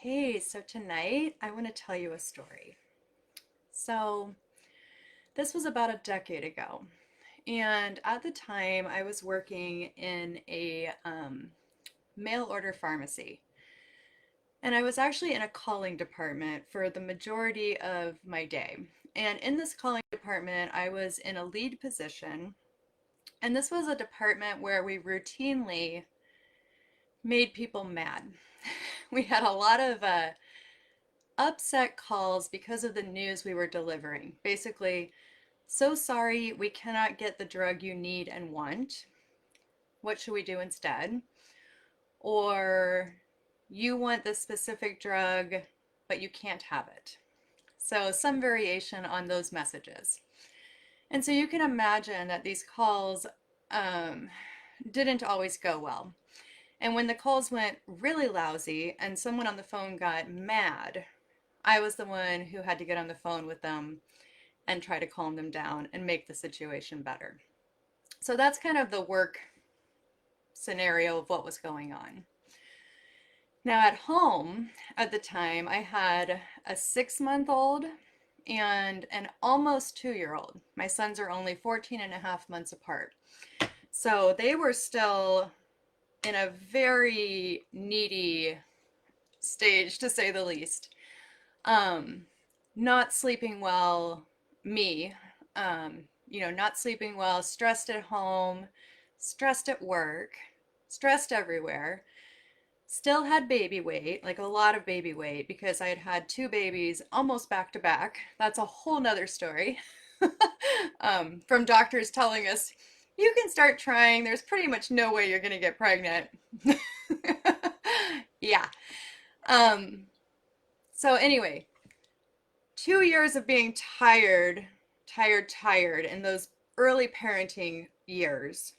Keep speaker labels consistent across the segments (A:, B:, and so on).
A: Hey, so tonight I want to tell you a story. So, this was about a decade ago, and at the time I was working in a mail order pharmacy. And I was actually in a calling department for the majority of my day. And in this calling department, I was in a lead position. And this was a department where we routinely made people mad. We had a lot of upset calls because of the news we were delivering. Basically, so sorry, we cannot get the drug you need and want. What should we do instead? Or you want this specific drug, but you can't have it. So, some variation on those messages. And so you can imagine that these calls um, didn't always go well. And when the calls went really lousy and someone on the phone got mad, I was the one who had to get on the phone with them and try to calm them down and make the situation better. So that's kind of the work scenario of what was going on. Now, at home at the time, I had a 6 month old and an almost 2 year old. My sons are only 14 and a half months apart. So they were still in a very needy stage, to say the least. Um, Not sleeping well, me, not sleeping well, stressed at home, stressed at work, stressed everywhere. Still had baby weight, like a lot of baby weight, because I had had two babies almost back to back. That's a whole nother story. From doctors telling us, you can start trying, there's pretty much no way you're going to get pregnant. Yeah. Um, so, anyway, 2 years of being tired in those early parenting years,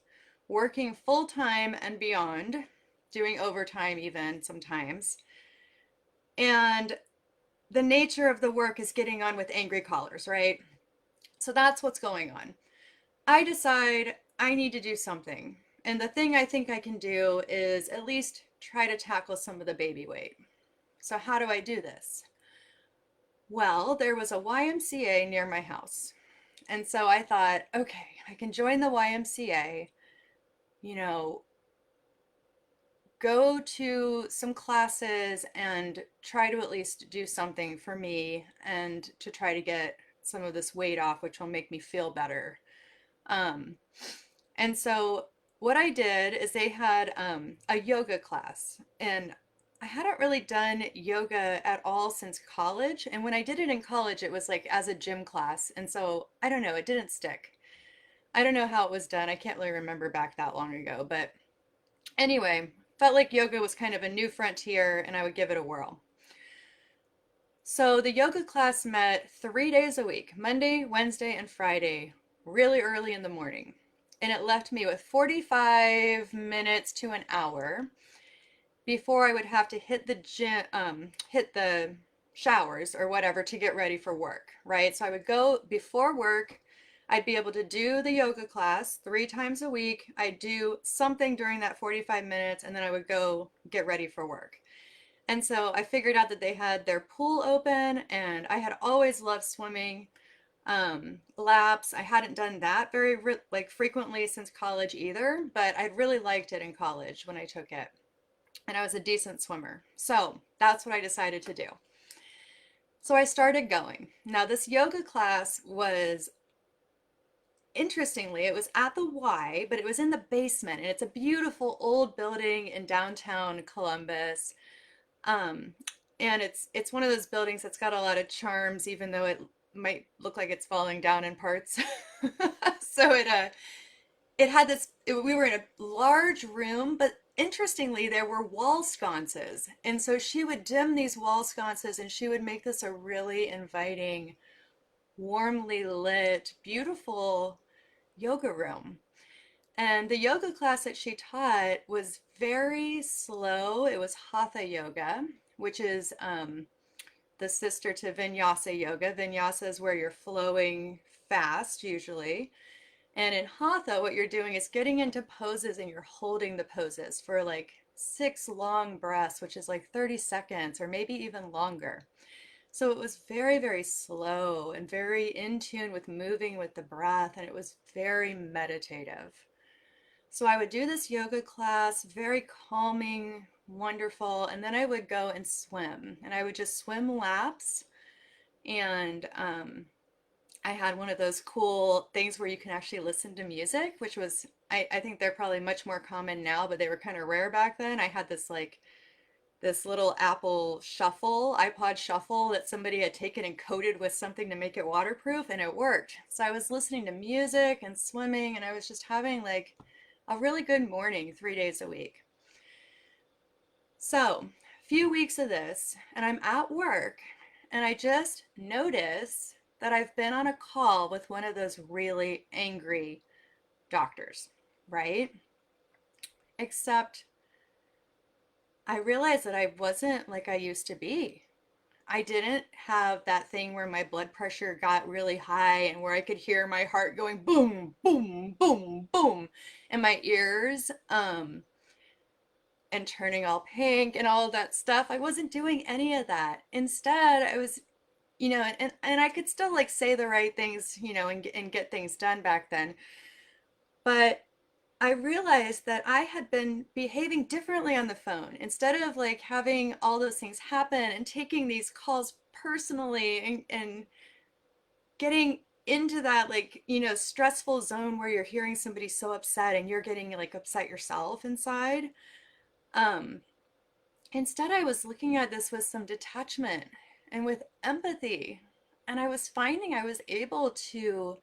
A: working full time and beyond, doing overtime even sometimes. And the nature of the work is getting on with angry callers, right? So that's what's going on. I decide I need to do something. And the thing I think I can do is at least try to tackle some of the baby weight. So, how do I do this? Well, there was a YMCA near my house. And so I thought, okay, I can join the YMCA, you know, go to some classes and try to at least do something for me and to try to get some of this weight off, which will make me feel better. Um, and so what I did is they had a yoga class, and I hadn't really done yoga at all since college. And when I did it in college, it was like as a gym class. And so I don't know, it didn't stick. I don't know how it was done. I can't really remember back that long ago. But anyway, felt like yoga was kind of a new frontier and I would give it a whirl. So the yoga class met 3 days a week, Monday, Wednesday, and Friday, really early in the morning. And it left me with 45 minutes to an hour before I would have to hit the gym, hit the showers or whatever to get ready for work, right? So I would go before work. I'd be able to do the yoga class 3 times a week. I'd do something during that 45 minutes and then I would go get ready for work. And so I figured out that they had their pool open and I had always loved swimming. Laps. I hadn't done that very frequently since college either, but I'd really liked it in college when I took it. And I was a decent swimmer. So that's what I decided to do. So I started going. Now, this yoga class was, interestingly, it was at the Y, but it was in the basement, and it's a beautiful old building in downtown Columbus. Um, and it's one of those buildings that's got a lot of charms, even though it might look like it's falling down in parts. So it had this, we were in a large room, but interestingly, there were wall sconces. And so she would dim these wall sconces and she would make this a really inviting, warmly lit, beautiful yoga room. And the yoga class that she taught was very slow. It was Hatha yoga, which is the sister to Vinyasa yoga. Vinyasa is where you're flowing fast, usually. And in Hatha, what you're doing is getting into poses and you're holding the poses for like 6 long breaths, which is like 30 seconds or maybe even longer. So it was very, very slow and very in tune with moving with the breath, and it was very meditative. So I would do this yoga class, very calming, wonderful, and then I would go and swim, and I would just swim laps. And I had one of those cool things where you can actually listen to music, which was, I think they're probably much more common now, but they were kind of rare back then. I had this like this little Apple Shuffle, iPod Shuffle that somebody had taken and coated with something to make it waterproof, and it worked. So I was listening to music and swimming, and I was just having like a really good morning 3 days a week. So, a few weeks of this, and I'm at work, and I just notice that I've been on a call with one of those really angry doctors, right? Except I realized that I wasn't like I used to be. I didn't have that thing where my blood pressure got really high and where I could hear my heart going boom, boom, boom, boom in my ears, and turning all pink and all of that stuff. I wasn't doing any of that. Instead, I was, and I could still like say the right things, and get things done back then. But I realized that I had been behaving differently on the phone. Instead of like having all those things happen and taking these calls personally, and getting into that like, stressful zone where you're hearing somebody so upset and you're getting like upset yourself inside. Um, Instead, I was looking at this with some detachment and with empathy. And I was finding I was able to,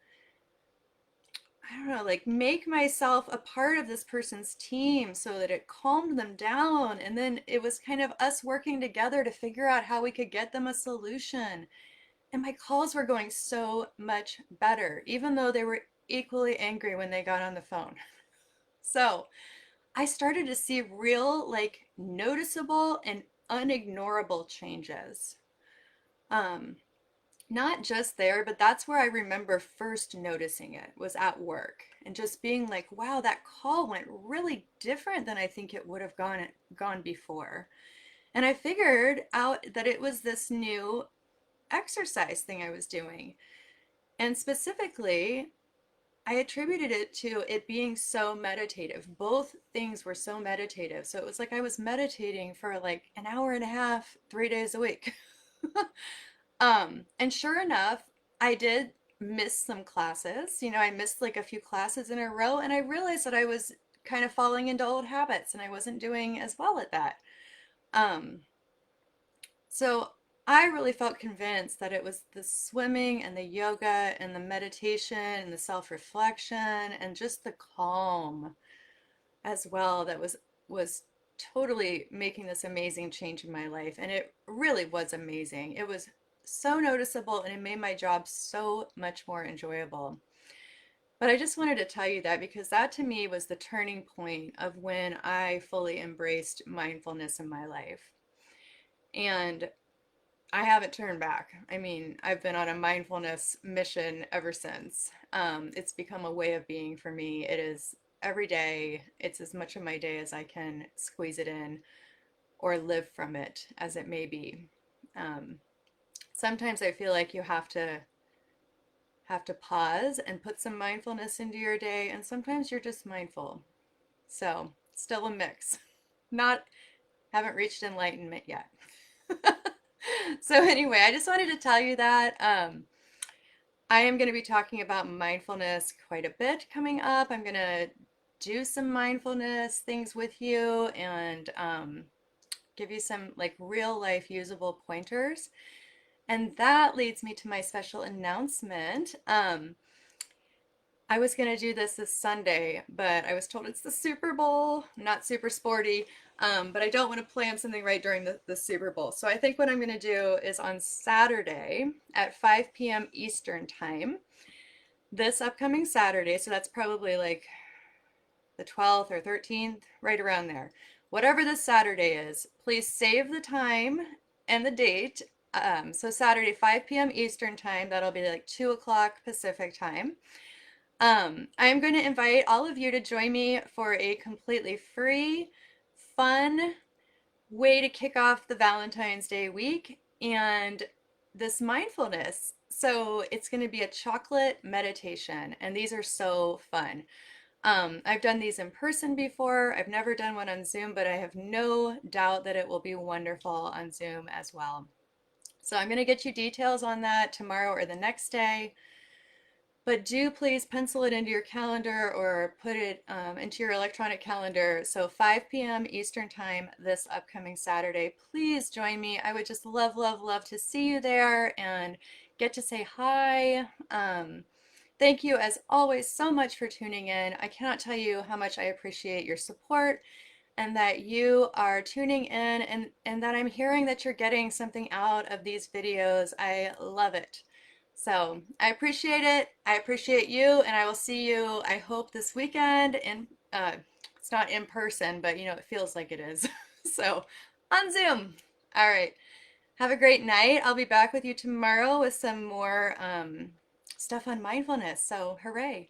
A: I don't know, like make myself a part of this person's team so that it calmed them down. And then it was kind of us working together to figure out how we could get them a solution. And my calls were going so much better, even though they were equally angry when they got on the phone. So I started to see real, like noticeable and unignorable changes. Um, Not just there, but that's where I remember first noticing it was at work and just being like, wow, that call went really different than I think it would have gone before. And I figured out that it was this new exercise thing I was doing. And specifically, I attributed it to it being so meditative. Both things were so meditative. So it was like I was meditating for like an hour and a half, 3 days a week. And sure enough, I did miss some classes. I missed like a few classes in a row, and I realized that I was kind of falling into old habits and I wasn't doing as well at that. Um, so I really felt convinced that it was the swimming and the yoga and the meditation and the self-reflection and just the calm as well that was totally making this amazing change in my life. And it really was amazing. It was so noticeable and it made my job so much more enjoyable. But I just wanted to tell you that because that to me was the turning point of when I fully embraced mindfulness in my life. And I haven't turned back. I mean, I've been on a mindfulness mission ever since. It's become a way of being for me. It is every day, it's as much of my day as I can squeeze it in or live from it as it may be. Um, Sometimes I feel like you have to pause and put some mindfulness into your day, and sometimes you're just mindful. So, still a mix. Not Haven't reached enlightenment yet. So anyway, I just wanted to tell you that I am going to be talking about mindfulness quite a bit coming up. I'm going to do some mindfulness things with you and give you some like real life usable pointers. And that leads me to my special announcement. I was going to do this Sunday, but I was told it's the Super Bowl, not super sporty, but I don't want to plan something right during the Super Bowl. So I think what I'm going to do is on Saturday at 5 p.m. Eastern Time, this upcoming Saturday, so that's probably like the 12th or 13th, right around there. Whatever this Saturday is, please save the time and the date. So Saturday, 5 p.m. Eastern Time, that'll be like 2 o'clock Pacific Time. I'm going to invite all of you to join me for a completely free, fun way to kick off the Valentine's Day week and this mindfulness. So it's going to be a chocolate meditation, and these are so fun. I've done these in person before. I've never done one on Zoom, but I have no doubt that it will be wonderful on Zoom as well. So I'm going to get you details on that tomorrow or the next day. But do please pencil it into your calendar or put it into your electronic calendar. So 5 p.m. Eastern Time this upcoming Saturday. Please join me. I would just love, love, love to see you there and get to say hi. Thank you, as always, so much for tuning in. I cannot tell you how much I appreciate your support and that you are tuning in and that I'm hearing that you're getting something out of these videos. I love it. So I appreciate it. I appreciate you, and I will see you, I hope, this weekend. And it's not in person, but it feels like it is. So on Zoom. All right. Have a great night. I'll be back with you tomorrow with some more stuff on mindfulness. So hooray.